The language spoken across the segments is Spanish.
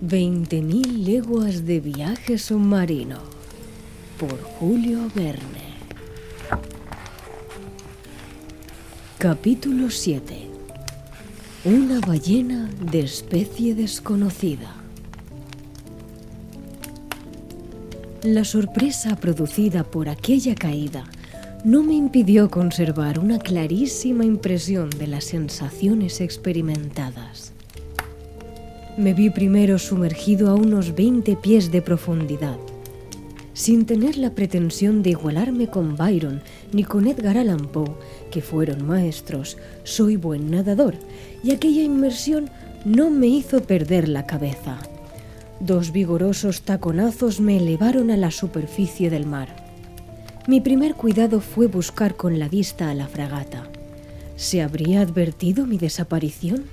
20.000 leguas de viaje submarino, por Julio Verne. Capítulo 7. Una ballena de especie desconocida. La sorpresa producida por aquella caída no me impidió conservar una clarísima impresión de las sensaciones experimentadas. Me vi primero sumergido a unos 20 pies de profundidad. Sin tener la pretensión de igualarme con Byron ni con Edgar Allan Poe, que fueron maestros, soy buen nadador, y aquella inmersión no me hizo perder la cabeza. 2 vigorosos taconazos me elevaron a la superficie del mar. Mi primer cuidado fue buscar con la vista a la fragata. ¿Se habría advertido mi desaparición?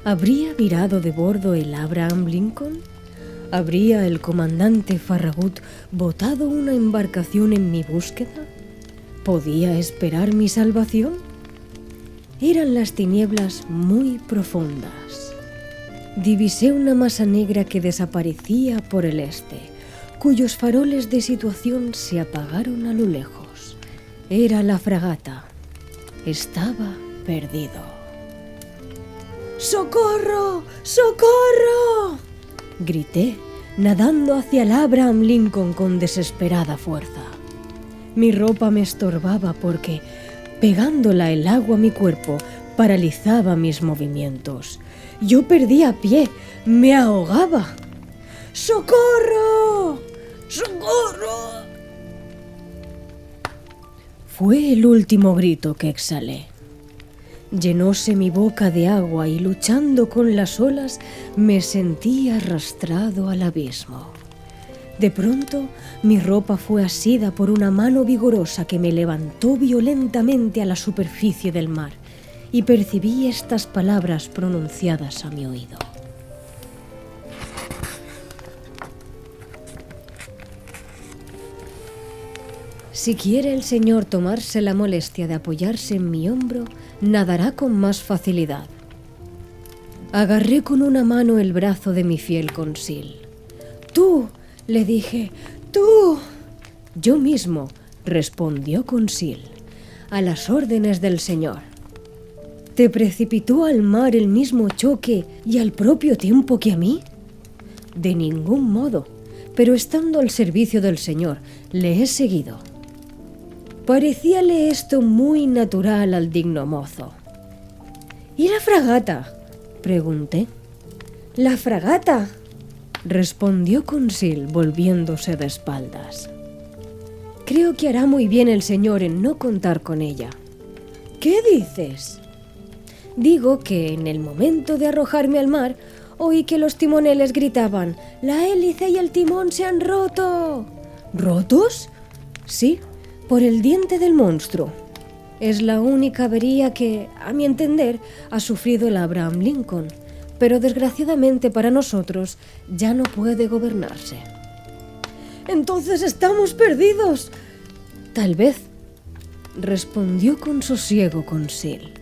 ¿Habría virado de bordo el Abraham Lincoln? ¿Habría el comandante Farragut botado una embarcación en mi búsqueda? ¿Podía esperar mi salvación? Eran las tinieblas muy profundas. Divisé una masa negra que desaparecía por el este, cuyos faroles de situación se apagaron a lo lejos. Era la fragata. Estaba perdido. ¡Socorro! ¡Socorro!, grité, nadando hacia el Abraham Lincoln con desesperada fuerza. Mi ropa me estorbaba porque, pegándola el agua a mi cuerpo, paralizaba mis movimientos. Yo perdía pie, me ahogaba. ¡Socorro! ¡Socorro! Fue el último grito que exhalé. Llenóse mi boca de agua y luchando con las olas me sentí arrastrado al abismo. De pronto mi ropa fue asida por una mano vigorosa que me levantó violentamente a la superficie del mar y percibí estas palabras pronunciadas a mi oído. Si quiere el Señor tomarse la molestia de apoyarse en mi hombro, nadará con más facilidad. Agarré con una mano el brazo de mi fiel Conseil. «Tú», le dije, «tú». «Yo mismo», respondió Conseil, «a las órdenes del Señor». «¿Te precipitó al mar el mismo choque y al propio tiempo que a mí?» «De ningún modo, pero estando al servicio del Señor, le he seguido». Parecíale esto muy natural al digno mozo. «¿Y la fragata?», pregunté. «¿La fragata?», respondió Conseil volviéndose de espaldas. «Creo que hará muy bien el señor en no contar con ella». «¿Qué dices?». «Digo que en el momento de arrojarme al mar, oí que los timoneles gritaban: «¡La hélice y el timón se han roto!». «¿Rotos?». «Sí, por el diente del monstruo. Es la única avería que, a mi entender, ha sufrido el Abraham Lincoln, pero desgraciadamente para nosotros ya no puede gobernarse». «¡Entonces estamos perdidos!». «Tal vez», respondió con sosiego Conseil.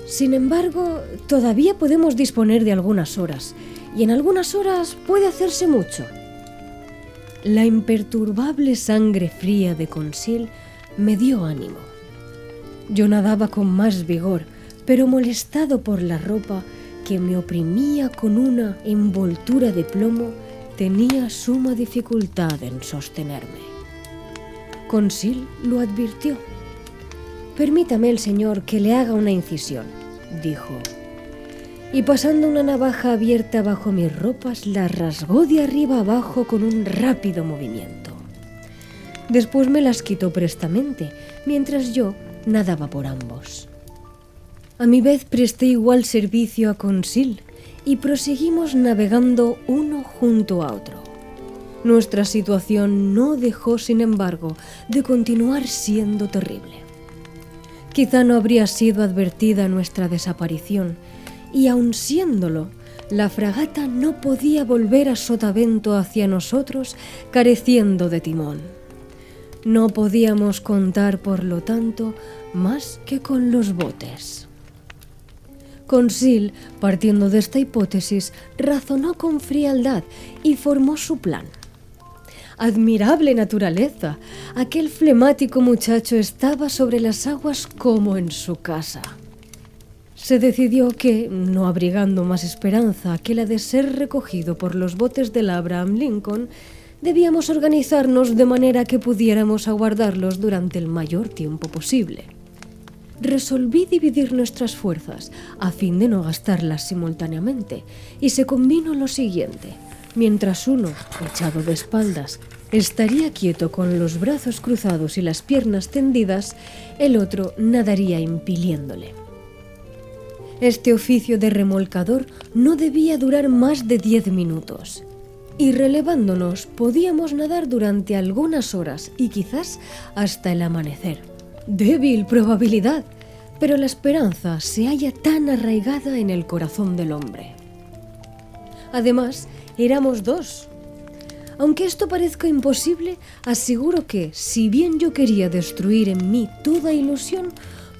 «Sin embargo, todavía podemos disponer de algunas horas, y en algunas horas puede hacerse mucho». La imperturbable sangre fría de Conseil me dio ánimo. Yo nadaba con más vigor, pero molestado por la ropa que me oprimía con una envoltura de plomo, tenía suma dificultad en sostenerme. Conseil lo advirtió. «Permítame el señor que le haga una incisión», dijo. Y pasando una navaja abierta bajo mis ropas, la rasgó de arriba abajo con un rápido movimiento. Después me las quitó prestamente, mientras yo nadaba por ambos. A mi vez presté igual servicio a Conseil y proseguimos navegando uno junto a otro. Nuestra situación no dejó, sin embargo, de continuar siendo terrible. Quizá no habría sido advertida nuestra desaparición, y aun siéndolo, la fragata no podía volver a sotavento hacia nosotros, careciendo de timón. No podíamos contar, por lo tanto, más que con los botes. Conseil, partiendo de esta hipótesis, razonó con frialdad y formó su plan. Admirable naturaleza. Aquel flemático muchacho estaba sobre las aguas como en su casa. Se decidió que, no abrigando más esperanza que la de ser recogido por los botes del Abraham Lincoln, debíamos organizarnos de manera que pudiéramos aguardarlos durante el mayor tiempo posible. Resolví dividir nuestras fuerzas a fin de no gastarlas simultáneamente, y se convino lo siguiente. Mientras uno, echado de espaldas, estaría quieto con los brazos cruzados y las piernas tendidas, el otro nadaría impeliéndole. Este oficio de remolcador no debía durar más de 10 minutos, y relevándonos podíamos nadar durante algunas horas y quizás hasta el amanecer. Débil probabilidad, pero la esperanza se halla tan arraigada en el corazón del hombre. Además, éramos dos. Aunque esto parezca imposible, aseguro que, si bien yo quería destruir en mí toda ilusión,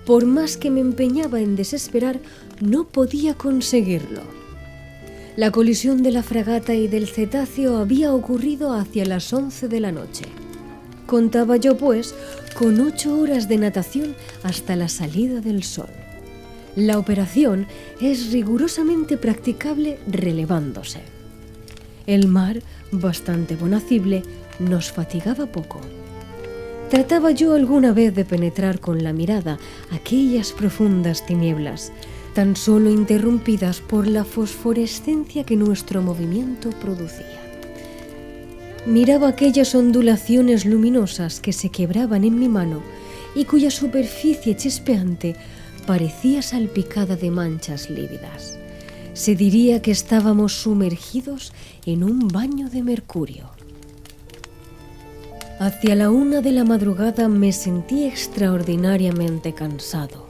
por más que me empeñaba en desesperar, no podía conseguirlo. La colisión de la fragata y del cetáceo había ocurrido hacia las 11 de la noche. Contaba yo, pues, con 8 horas de natación hasta la salida del sol. La operación es rigurosamente practicable relevándose. El mar, bastante bonacible, nos fatigaba poco. Trataba yo alguna vez de penetrar con la mirada aquellas profundas tinieblas, tan solo interrumpidas por la fosforescencia que nuestro movimiento producía. Miraba aquellas ondulaciones luminosas que se quebraban en mi mano y cuya superficie chispeante parecía salpicada de manchas lívidas. Se diría que estábamos sumergidos en un baño de mercurio. Hacia la 1 de la madrugada me sentí extraordinariamente cansado.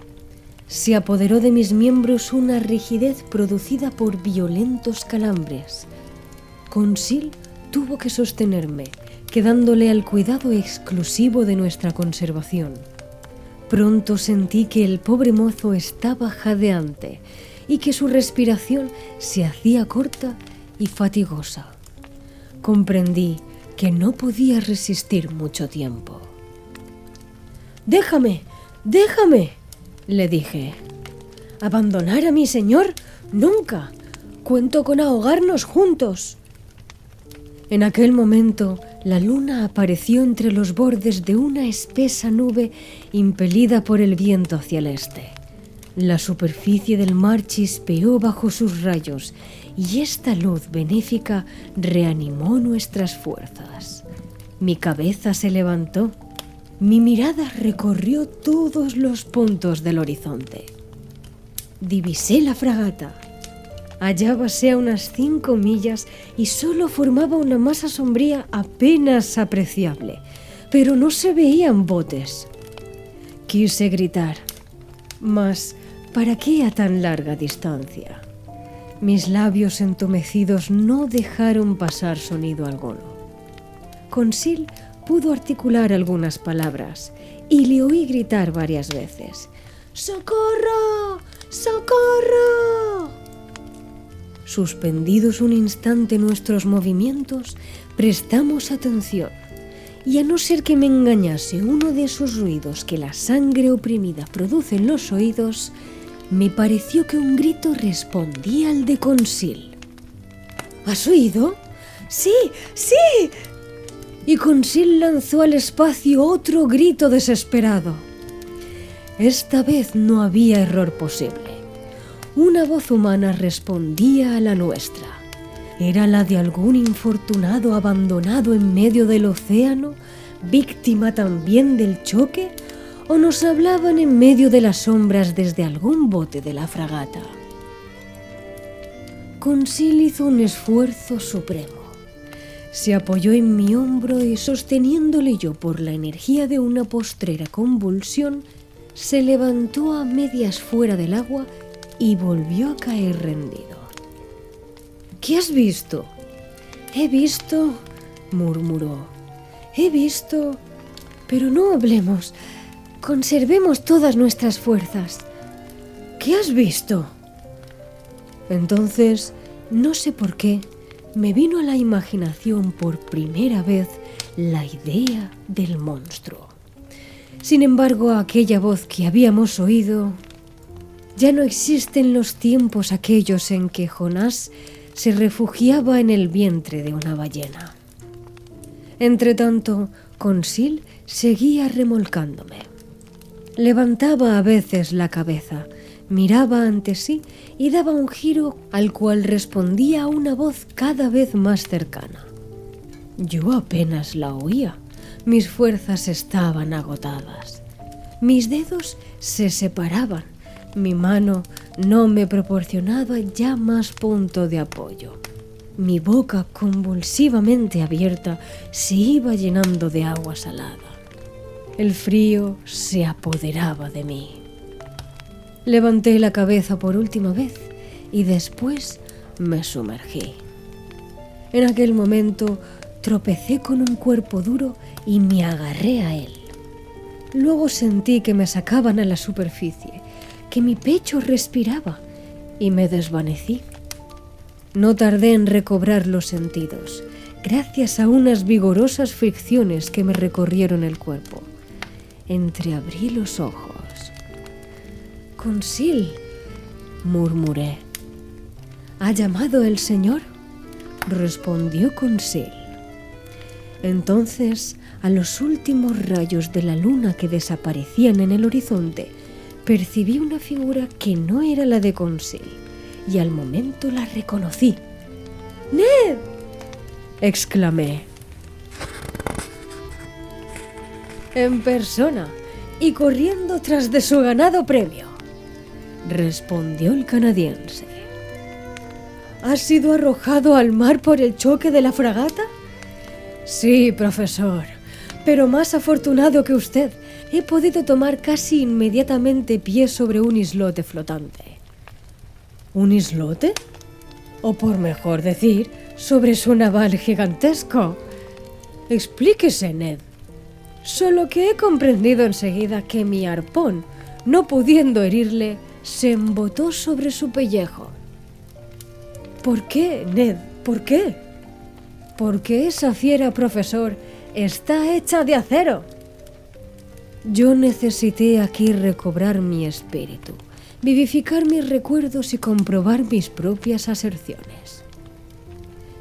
Se apoderó de mis miembros una rigidez producida por violentos calambres. Conseil tuvo que sostenerme, quedándole al cuidado exclusivo de nuestra conservación. Pronto sentí que el pobre mozo estaba jadeante y que su respiración se hacía corta y fatigosa. Comprendí que no podía resistir mucho tiempo. «Déjame, déjame», le dije. «¿Abandonar a mi señor? Nunca. Cuento con ahogarnos juntos». En aquel momento, la luna apareció entre los bordes de una espesa nube impelida por el viento hacia el este. La superficie del mar chispeó bajo sus rayos y esta luz benéfica reanimó nuestras fuerzas. Mi cabeza se levantó, mi mirada recorrió todos los puntos del horizonte. Divisé la fragata. Hallábase a unas 5 millas y solo formaba una masa sombría apenas apreciable, pero no se veían botes. Quise gritar, mas ¿para qué a tan larga distancia? Mis labios entumecidos no dejaron pasar sonido alguno. Conseil pudo articular algunas palabras y le oí gritar varias veces: ¡Socorro! ¡Socorro! Suspendidos un instante nuestros movimientos, prestamos atención, y a no ser que me engañase uno de esos ruidos que la sangre oprimida produce en los oídos, me pareció que un grito respondía al de Conseil. ¿Has oído? ¡Sí, sí! Y Conseil lanzó al espacio otro grito desesperado. Esta vez no había error posible. Una voz humana respondía a la nuestra. ¿Era la de algún infortunado abandonado en medio del océano, víctima también del choque? ¿O nos hablaban en medio de las sombras desde algún bote de la fragata? Conseil hizo un esfuerzo supremo. Se apoyó en mi hombro y, sosteniéndole yo por la energía de una postrera convulsión, se levantó a medias fuera del agua y volvió a caer rendido. «¿Qué has visto?» «He visto», murmuró. «He visto, Pero no hablemos. Conservemos todas nuestras fuerzas. ¿Qué has visto? Entonces, no sé por qué, me vino a la imaginación por primera vez la idea del monstruo. Sin embargo, aquella voz que habíamos oído... Ya no existen los tiempos aquellos en que Jonás se refugiaba en el vientre de una ballena. Entretanto, Consil seguía remolcándome. Levantaba a veces la cabeza, miraba ante sí y daba un giro al cual respondía una voz cada vez más cercana. Yo apenas la oía. Mis fuerzas estaban agotadas. Mis dedos se separaban. Mi mano no me proporcionaba ya más punto de apoyo. Mi boca, convulsivamente abierta, se iba llenando de agua salada. El frío se apoderaba de mí. Levanté la cabeza por última vez y después me sumergí. En aquel momento tropecé con un cuerpo duro y me agarré a él. Luego sentí que me sacaban a la superficie, que mi pecho respiraba y me desvanecí. No tardé en recobrar los sentidos, gracias a unas vigorosas fricciones que me recorrieron el cuerpo. Entreabrí los ojos. «Consil», murmuré. «¿Ha llamado el señor?», respondió Consil. Entonces, a los últimos rayos de la luna que desaparecían en el horizonte, percibí una figura que no era la de Consil, y al momento la reconocí. «¡Ned!», exclamé. «En persona y corriendo tras de su ganado premio», respondió el canadiense. «¿Has sido arrojado al mar por el choque de la fragata?». «Sí, profesor, pero más afortunado que usted, he podido tomar casi inmediatamente pie sobre un islote flotante». «¿Un islote? O por mejor decir, sobre su naval gigantesco. Explíquese, Ned». «Solo que he comprendido enseguida que mi arpón, no pudiendo herirle, se embotó sobre su pellejo». «¿Por qué, Ned? ¿Por qué?». «Porque esa fiera, profesor, está hecha de acero». Yo necesité aquí recobrar mi espíritu, vivificar mis recuerdos y comprobar mis propias aserciones.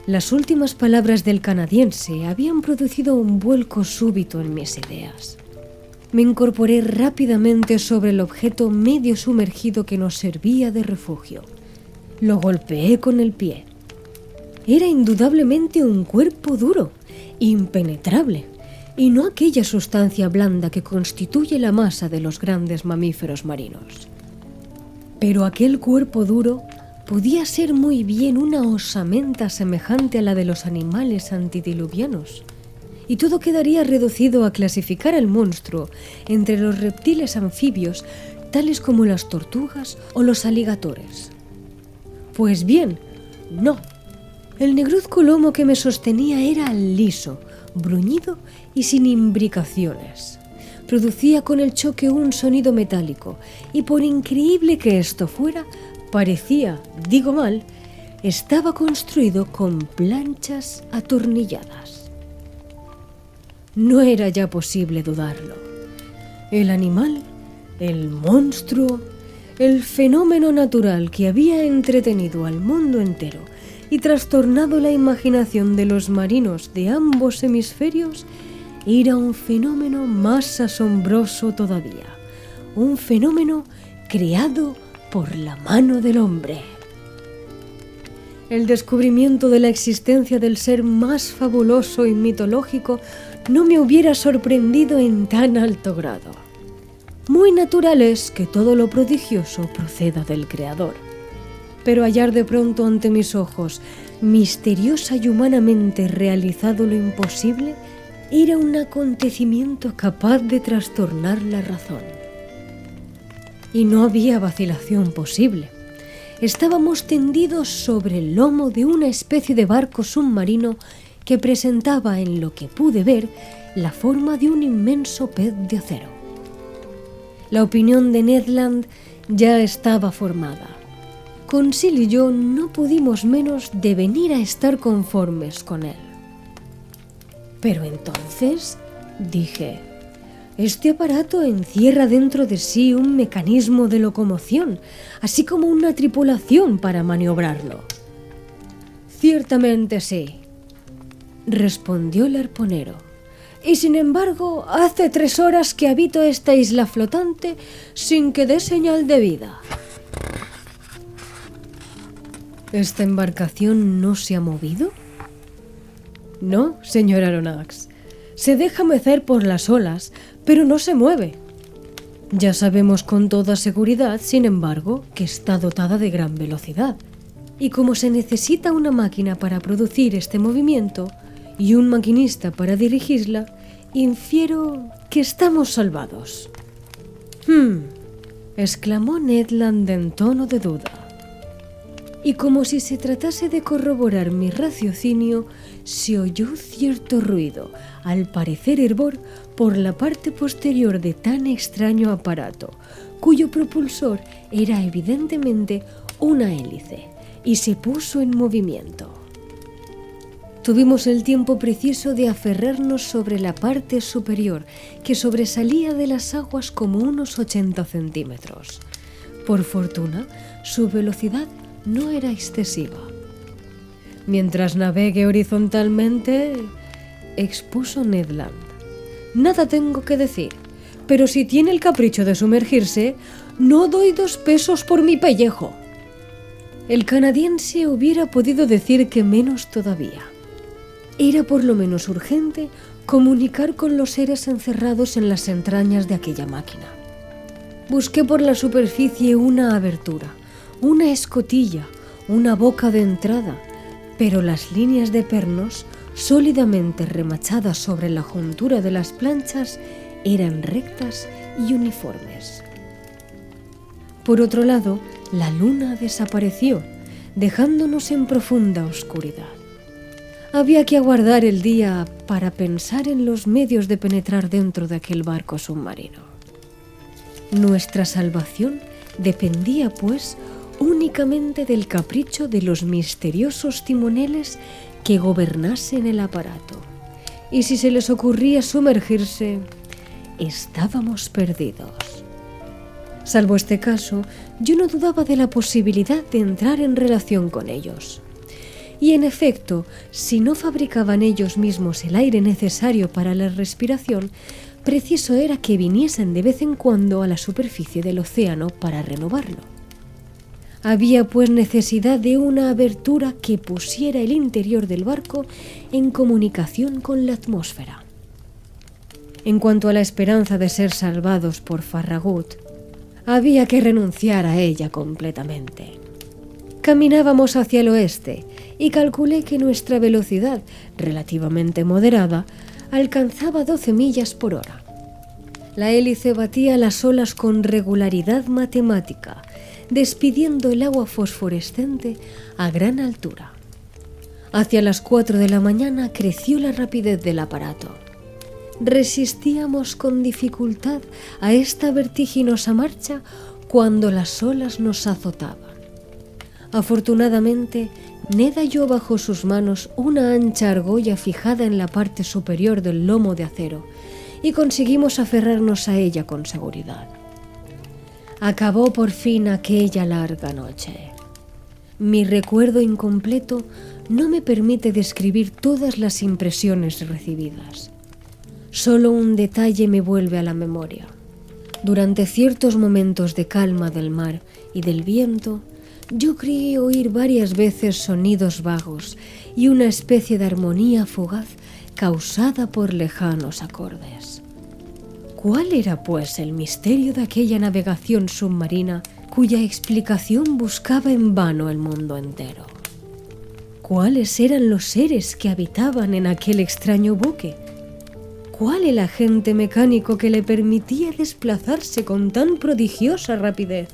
Las últimas palabras del canadiense habían producido un vuelco súbito en mis ideas. Me incorporé rápidamente sobre el objeto medio sumergido que nos servía de refugio. Lo golpeé con el pie. Era indudablemente un cuerpo duro, impenetrable, y no aquella sustancia blanda que constituye la masa de los grandes mamíferos marinos. Pero aquel cuerpo duro podía ser muy bien una osamenta semejante a la de los animales antediluvianos, y todo quedaría reducido a clasificar al monstruo entre los reptiles anfibios, tales como las tortugas o los aligatores. Pues bien, no. El negruzco lomo que me sostenía era liso, bruñido y sin imbricaciones. Producía con el choque un sonido metálico, y por increíble que esto fuera, parecía, digo mal, estaba construido con planchas atornilladas. No era ya posible dudarlo. El animal, el monstruo, el fenómeno natural que había entretenido al mundo entero y trastornado la imaginación de los marinos de ambos hemisferios, era un fenómeno más asombroso todavía, un fenómeno creado por la mano del hombre. El descubrimiento de la existencia del ser más fabuloso y mitológico no me hubiera sorprendido en tan alto grado. Muy natural es que todo lo prodigioso proceda del Creador. Pero hallar de pronto ante mis ojos, misteriosa y humanamente realizado lo imposible, era un acontecimiento capaz de trastornar la razón. Y no había vacilación posible. Estábamos tendidos sobre el lomo de una especie de barco submarino que presentaba, en lo que pude ver, la forma de un inmenso pez de acero. La opinión de Ned Land ya estaba formada. Conseil y yo no pudimos menos de venir a estar conformes con él. Pero entonces, dije, este aparato encierra dentro de sí un mecanismo de locomoción, así como una tripulación para maniobrarlo. Ciertamente sí, respondió el arponero. Y sin embargo, hace 3 horas que habito esta isla flotante sin que dé señal de vida. ¿Esta embarcación no se ha movido? No, señor Aronnax. Se deja mecer por las olas, pero no se mueve. Ya sabemos con toda seguridad, sin embargo, que está dotada de gran velocidad. Y como se necesita una máquina para producir este movimiento y un maquinista para dirigirla, infiero que estamos salvados. Exclamó Ned Land en tono de duda. Y como si se tratase de corroborar mi raciocinio, se oyó cierto ruido, al parecer hervor, por la parte posterior de tan extraño aparato, cuyo propulsor era evidentemente una hélice, y se puso en movimiento. Tuvimos el tiempo preciso de aferrarnos sobre la parte superior, que sobresalía de las aguas como unos 80 centímetros. Por fortuna, su velocidad no era excesiva. Mientras navegue horizontalmente, expuso Ned Land, nada tengo que decir, pero si tiene el capricho de sumergirse, no doy 2 pesos por mi pellejo. El canadiense hubiera podido decir que menos todavía. Era por lo menos urgente comunicar con los seres encerrados en las entrañas de aquella máquina. Busqué por la superficie una abertura, una escotilla, una boca de entrada, pero las líneas de pernos, sólidamente remachadas sobre la juntura de las planchas, eran rectas y uniformes. Por otro lado, la luna desapareció, dejándonos en profunda oscuridad. Había que aguardar el día para pensar en los medios de penetrar dentro de aquel barco submarino. Nuestra salvación dependía, pues, únicamente del capricho de los misteriosos timoneles que gobernasen el aparato. Y si se les ocurría sumergirse, estábamos perdidos. Salvo este caso, yo no dudaba de la posibilidad de entrar en relación con ellos. Y en efecto, si no fabricaban ellos mismos el aire necesario para la respiración, preciso era que viniesen de vez en cuando a la superficie del océano para renovarlo. Había pues necesidad de una abertura que pusiera el interior del barco en comunicación con la atmósfera. En cuanto a la esperanza de ser salvados por Farragut, había que renunciar a ella completamente. Caminábamos hacia el oeste y calculé que nuestra velocidad, relativamente moderada, alcanzaba 12 millas por hora. La hélice batía las olas con regularidad matemática, despidiendo el agua fosforescente a gran altura. Hacia las 4 de la mañana creció la rapidez del aparato. Resistíamos con dificultad a esta vertiginosa marcha cuando las olas nos azotaban. Afortunadamente, Ned halló bajo sus manos una ancha argolla fijada en la parte superior del lomo de acero y conseguimos aferrarnos a ella con seguridad. Acabó por fin aquella larga noche. Mi recuerdo incompleto no me permite describir todas las impresiones recibidas. Solo un detalle me vuelve a la memoria. Durante ciertos momentos de calma del mar y del viento, yo creí oír varias veces sonidos vagos y una especie de armonía fugaz causada por lejanos acordes. ¿Cuál era, pues, el misterio de aquella navegación submarina cuya explicación buscaba en vano el mundo entero? ¿Cuáles eran los seres que habitaban en aquel extraño buque? ¿Cuál el agente mecánico que le permitía desplazarse con tan prodigiosa rapidez?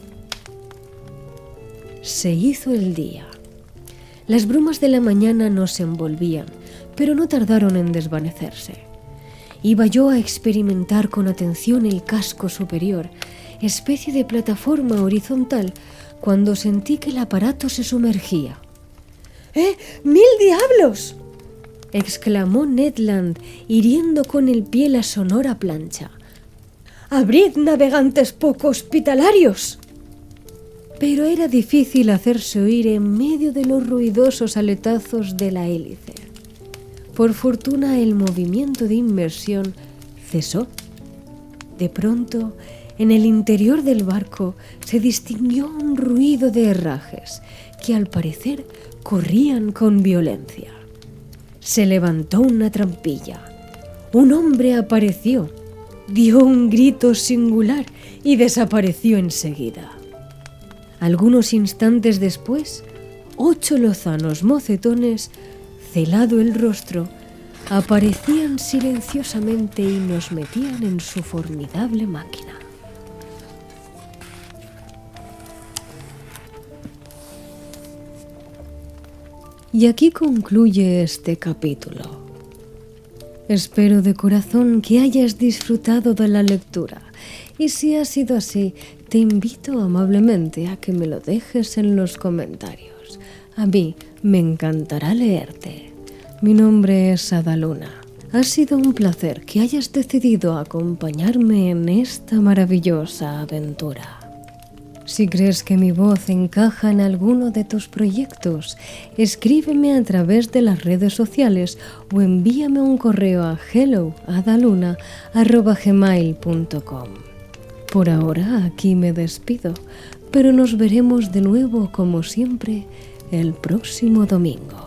Se hizo el día. Las brumas de la mañana nos envolvían, pero no tardaron en desvanecerse. Iba yo a experimentar con atención el casco superior, especie de plataforma horizontal, cuando sentí que el aparato se sumergía. ¡Mil diablos!, exclamó Ned Land, hiriendo con el pie la sonora plancha. ¡Abrid, navegantes poco hospitalarios! Pero era difícil hacerse oír en medio de los ruidosos aletazos de la hélice. Por fortuna, el movimiento de inmersión cesó. De pronto, en el interior del barco se distinguió un ruido de herrajes que al parecer corrían con violencia. Se levantó una trampilla. Un hombre apareció, dio un grito singular y desapareció enseguida. Algunos instantes después, 8 lozanos mocetones, celado el rostro, aparecían silenciosamente y nos metían en su formidable máquina. Y aquí concluye este capítulo. Espero de corazón que hayas disfrutado de la lectura, y si ha sido así, te invito amablemente a que me lo dejes en los comentarios. A mí me encantará leerte. Mi nombre es Adaluna. Ha sido un placer que hayas decidido acompañarme en esta maravillosa aventura. Si crees que mi voz encaja en alguno de tus proyectos, escríbeme a través de las redes sociales o envíame un correo a hello@adaluna@gmail.com. Por ahora aquí me despido, pero nos veremos de nuevo como siempre el próximo domingo.